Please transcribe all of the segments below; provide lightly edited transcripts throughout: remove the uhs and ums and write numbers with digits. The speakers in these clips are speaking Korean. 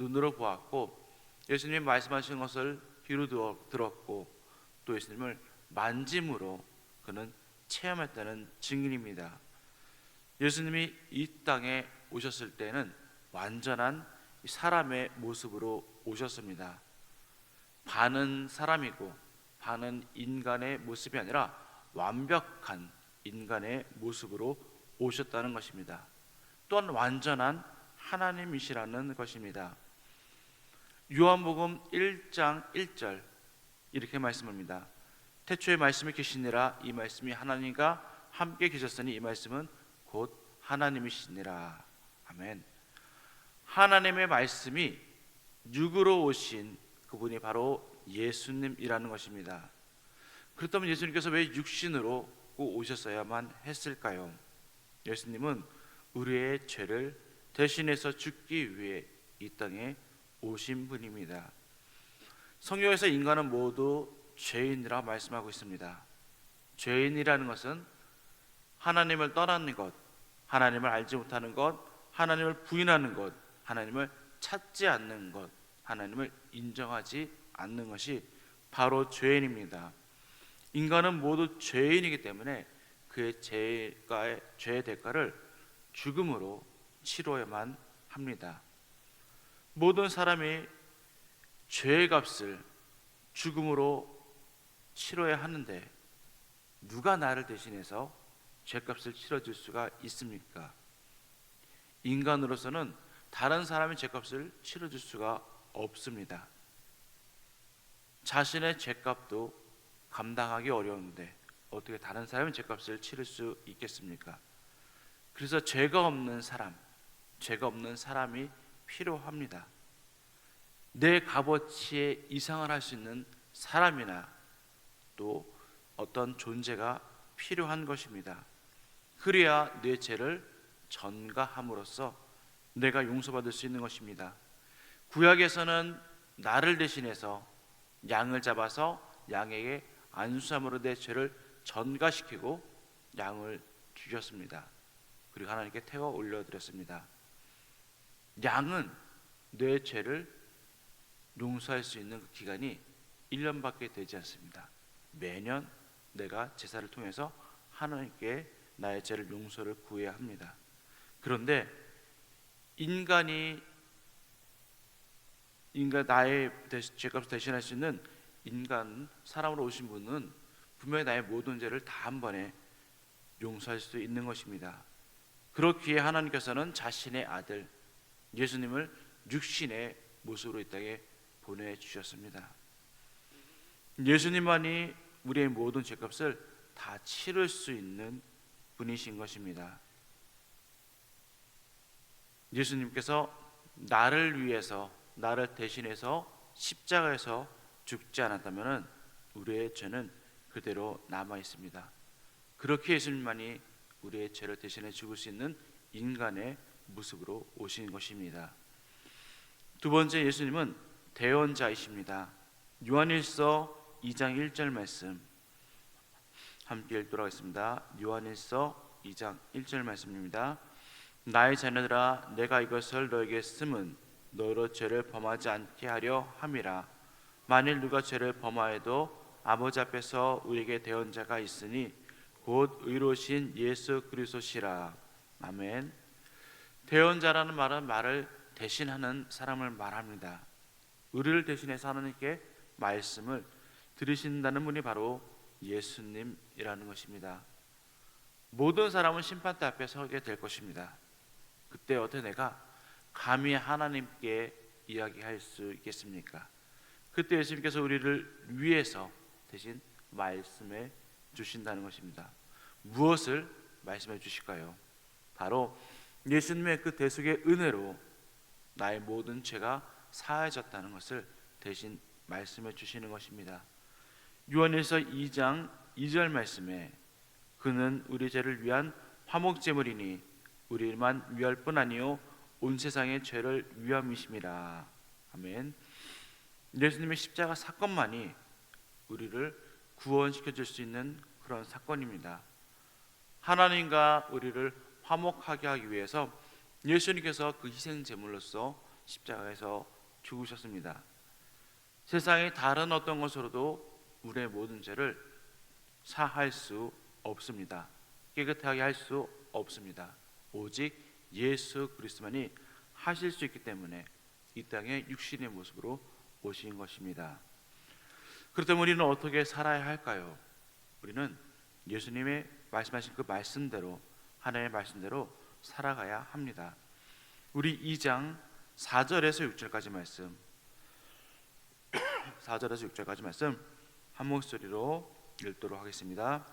눈으로 보았고 예수님이 말씀하신 것을 귀로 들었고 또 예수님을 만짐으로 그는 체험했다는 증인입니다. 예수님이 이 땅에 오셨을 때는 완전한 사람의 모습으로 오셨습니다. 반은 사람이고 반은 인간의 모습이 아니라 완벽한 인간의 모습으로 오셨다는 것입니다. 또한 완전한 하나님이시라는 것입니다. 요한복음 1장 1절 이렇게 말씀합니다. 태초에 말씀이 계시니라. 이 말씀이 하나님과 함께 계셨으니 이 말씀은 곧 하나님이시니라. 아멘. 하나님의 말씀이 육으로 오신 그분이 바로 예수님이라는 것입니다. 그렇다면 예수님께서 왜 육신으로 꼭 오셨어야만 했을까요? 예수님은 우리의 죄를 대신해서 죽기 위해 이 땅에 오신 분입니다. 성경에서 인간은 모두 죄인이라 말씀하고 있습니다. 죄인이라는 것은 하나님을 떠나는 것, 하나님을 알지 못하는 것, 하나님을 부인하는 것, 하나님을 찾지 않는 것, 하나님을 인정하지 않는 것이 바로 죄인입니다. 인간은 모두 죄인이기 때문에 그의 죄의 대가를 죽음으로 치러야만 합니다. 모든 사람이 죄의 값을 죽음으로 치러야 하는데 누가 나를 대신해서 죄값을 치러줄 수가 있습니까? 인간으로서는 다른 사람의 죄값을 치러줄 수가 없습니다. 자신의 죄값도 감당하기 어려운데 어떻게 다른 사람의 죄값을 치를 수 있겠습니까? 그래서 죄가 없는 사람이 필요합니다. 내 값어치에 이상을 할 수 있는 사람이나 또 어떤 존재가 필요한 것입니다. 그래야 내 죄를 전가함으로써 내가 용서받을 수 있는 것입니다. 구약에서는 나를 대신해서 양을 잡아서 양에게 안수함으로 내 죄를 전가시키고 양을 죽였습니다. 그리고 하나님께 태워 올려드렸습니다. 양은 내 죄를 용서할 수 있는 그 기간이 1년밖에 되지 않습니다. 매년 내가 제사를 통해서 하나님께 나의 죄를 용서를 구해야 합니다. 그런데 인간 나의 죄값을 대신할 수 있는 인간 사람으로 오신 분은 분명히 나의 모든 죄를 다 한 번에 용서할 수 있는 것입니다. 그렇기에 하나님께서는 자신의 아들 예수님을 육신의 모습으로 이 땅에 보내주셨습니다. 예수님만이 우리의 모든 죄값을 다 치를 수 있는 분이신 것입니다. 예수님께서 나를 위해서 나를 대신해서 십자가에서 죽지 않았다면 우리의 죄는 그대로 남아 있습니다. 그렇게 예수님만이 우리의 죄를 대신해 죽을 수 있는 인간의 모습으로 오신 것입니다. 두 번째, 예수님은 대언자이십니다. 요한일서 2장 1절 말씀 함께 읽도록 하겠습니다. 요한일서 2장 1절 말씀입니다. 나의 자녀들아, 내가 이것을 너에게 쓰면 너로 죄를 범하지 않게 하려 함이라. 만일 누가 죄를 범하여도 아버지 앞에서 우리에게 대언자가 있으니 곧 의로우신 예수 그리스도시라. 아멘. 대언자라는 말은 말을 대신하는 사람을 말합니다. 우리를 대신해서 하나님께 말씀을 들으신다는 분이 바로 예수님이라는 것입니다. 모든 사람은 심판대 앞에 서게 될 것입니다. 그때 어떻게 내가 감히 하나님께 이야기할 수 있겠습니까? 그때 예수님께서 우리를 위해서 대신 말씀해 주신다는 것입니다. 무엇을 말씀해 주실까요? 바로 예수님의 그 대속의 은혜로 나의 모든 죄가 사해졌다는 것을 대신 말씀해 주시는 것입니다. 요한일서 2장 2절 말씀에 그는 우리 죄를 위한 화목제물이니 우리만 위할 뿐 아니요 온 세상의 죄를 위함이심이라. 아멘. 예수님의 십자가 사건만이 우리를 구원시켜 줄 수 있는 그런 사건입니다. 하나님과 우리를 화목하게 하기 위해서 예수님께서 그 희생 제물로서 십자가에서 죽으셨습니다. 세상의 다른 어떤 것으로도 우리의 모든 죄를 사할 수 없습니다. 깨끗하게 할 수 없습니다. 오직 예수 그리스도만이 하실 수 있기 때문에 이 땅에 육신의 모습으로 오신 것입니다. 그렇다면 우리는 어떻게 살아야 할까요? 우리는 예수님의 말씀하신 그 말씀대로, 하나님의 말씀대로 살아가야 합니다. 우리 2장 4절에서 6절까지 말씀, 4절에서 6절까지 말씀 한 목소리로 읽도록 하겠습니다.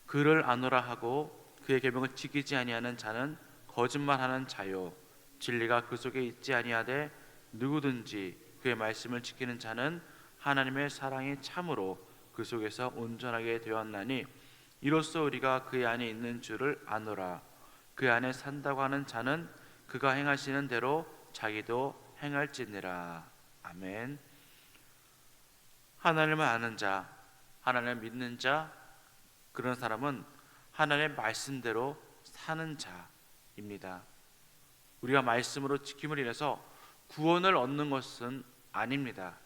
그를 아노라 하고 그의 계명을 지키지 아니하는 자는 거짓말하는 자요, 진리가 그 속에 있지 아니하되 누구든지 그의 말씀을 지키는 자는 하나님의 사랑이 참으로 그 속에서 온전하게 되었나니 이로써 우리가 그의 안에 있는 줄을 아노라. 그 안에 산다고 하는 자는 그가 행하시는 대로 자기도 행할지니라. 아멘. 하나님을 아는 자, 하나님을 믿는 자, 그런 사람은 하나님의 말씀대로 사는 자입니다. 우리가 말씀으로 지킴을 인해서 구원을 얻는 것은 아닙니다.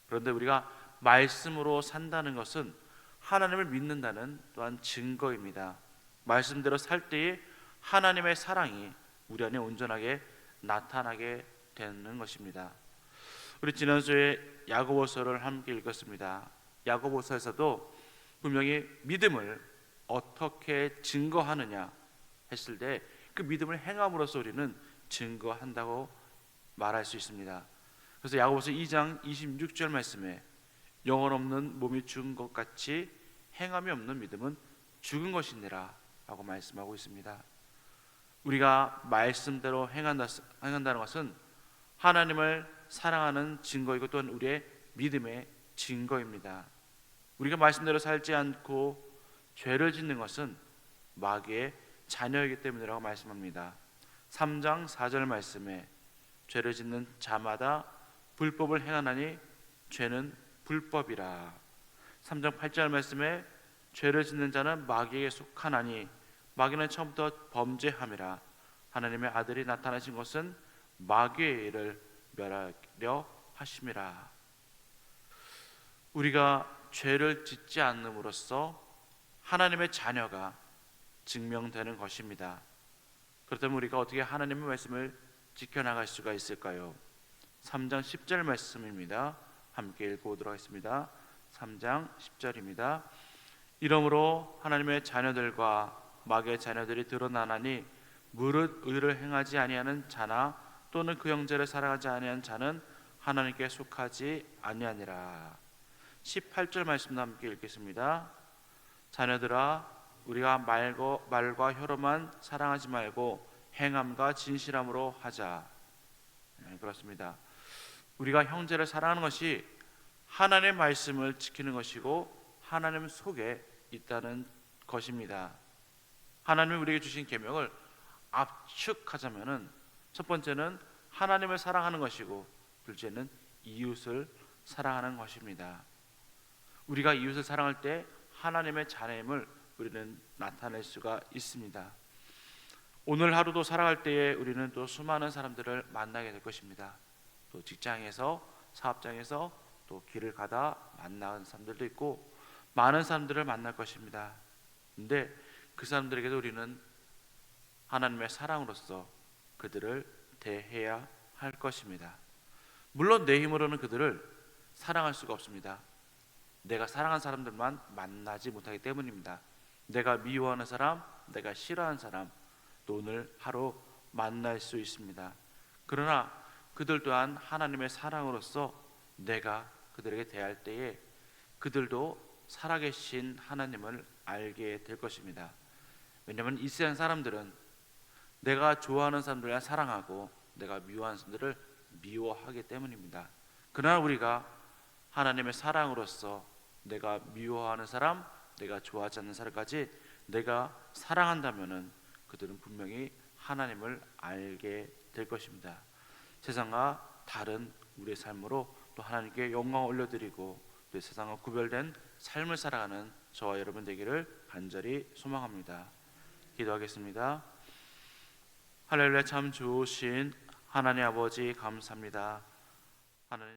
그런데 우리가 말씀으로 산다는 것은 하나님을 믿는다는 또한 증거입니다. 말씀대로 살 때에 하나님의 사랑이 우리 안에 온전하게 나타나게 되는 것입니다. 우리 지난주에 야고보서를 함께 읽었습니다. 야고보서에서도 분명히 믿음을 어떻게 증거하느냐 했을 때 그 믿음을 행함으로써 우리는 증거한다고 말할 수 있습니다. 그래서 야고보서 2장 26절 말씀에 영혼 없는 몸이 죽은 것 같이 행함이 없는 믿음은 죽은 것이니라 라고 말씀하고 있습니다. 우리가 말씀대로 행한다는 것은 하나님을 사랑하는 증거이고 또한 우리의 믿음의 증거입니다. 우리가 말씀대로 살지 않고 죄를 짓는 것은 마귀의 자녀이기 때문이라고 말씀합니다. 3장 4절 말씀에 죄를 짓는 자마다 불법을 행하나니 죄는 불법이라. 3장 8절 말씀에 죄를 짓는 자는 마귀에게 속하나니 마귀는 처음부터 범죄함이라. 하나님의 아들이 나타나신 것은 마귀의 일을 멸하려 하심이라. 우리가 죄를 짓지 않음으로써 하나님의 자녀가 증명되는 것입니다. 그렇다면 우리가 어떻게 하나님의 말씀을 지켜나갈 수가 있을까요? 3장 10절 말씀입니다. 함께 읽어보도록 하겠습니다. 3장 10절입니다. 이러므로 하나님의 자녀들과 마귀의 자녀들이 드러나나니 무릇 의를 행하지 아니하는 자나 또는 그 형제를 사랑하지 아니하는 자는 하나님께 속하지 아니하니라. 18절 말씀도 함께 읽겠습니다. 자녀들아 우리가 말과 혀로만 사랑하지 말고 행함과 진실함으로 하자. 그렇습니다. 우리가 형제를 사랑하는 것이 하나님의 말씀을 지키는 것이고 하나님 속에 있다는 것입니다. 하나님이 우리에게 주신 계명을 압축하자면은 첫 번째는 하나님을 사랑하는 것이고 둘째는 이웃을 사랑하는 것입니다. 우리가 이웃을 사랑할 때 하나님의 자녀임을 우리는 나타낼 수가 있습니다. 오늘 하루도 살아갈 때에 우리는 또 수많은 사람들을 만나게 될 것입니다. 또 직장에서, 사업장에서, 또 길을 가다 만나는 사람들도 있고 많은 사람들을 만날 것입니다. 근데 그 사람들에게도 우리는 하나님의 사랑으로서 그들을 대해야 할 것입니다. 물론 내 힘으로는 그들을 사랑할 수가 없습니다. 내가 사랑한 사람들만 만나지 못하기 때문입니다. 내가 미워하는 사람, 내가 싫어하는 사람 또 오늘 하루 만날 수 있습니다. 그러나 그들 또한 하나님의 사랑으로서 내가 그들에게 대할 때에 그들도 살아계신 하나님을 알게 될 것입니다. 왜냐하면 이 세상 사람들은 내가 좋아하는 사람들을 사랑하고 내가 미워하는 사람들을 미워하기 때문입니다. 그러나 우리가 하나님의 사랑으로서 내가 미워하는 사람, 내가 좋아하지 않는 사람까지 내가 사랑한다면은 그들은 분명히 하나님을 알게 될 것입니다. 세상과 다른 우리의 삶으로 또 하나님께 영광을 올려드리고 또 세상과 구별된 삶을 살아가는 저와 여러분 되기를 간절히 소망합니다. 기도하겠습니다. 할렐루야. 참 좋으신 하나님 아버지 감사합니다. 하나님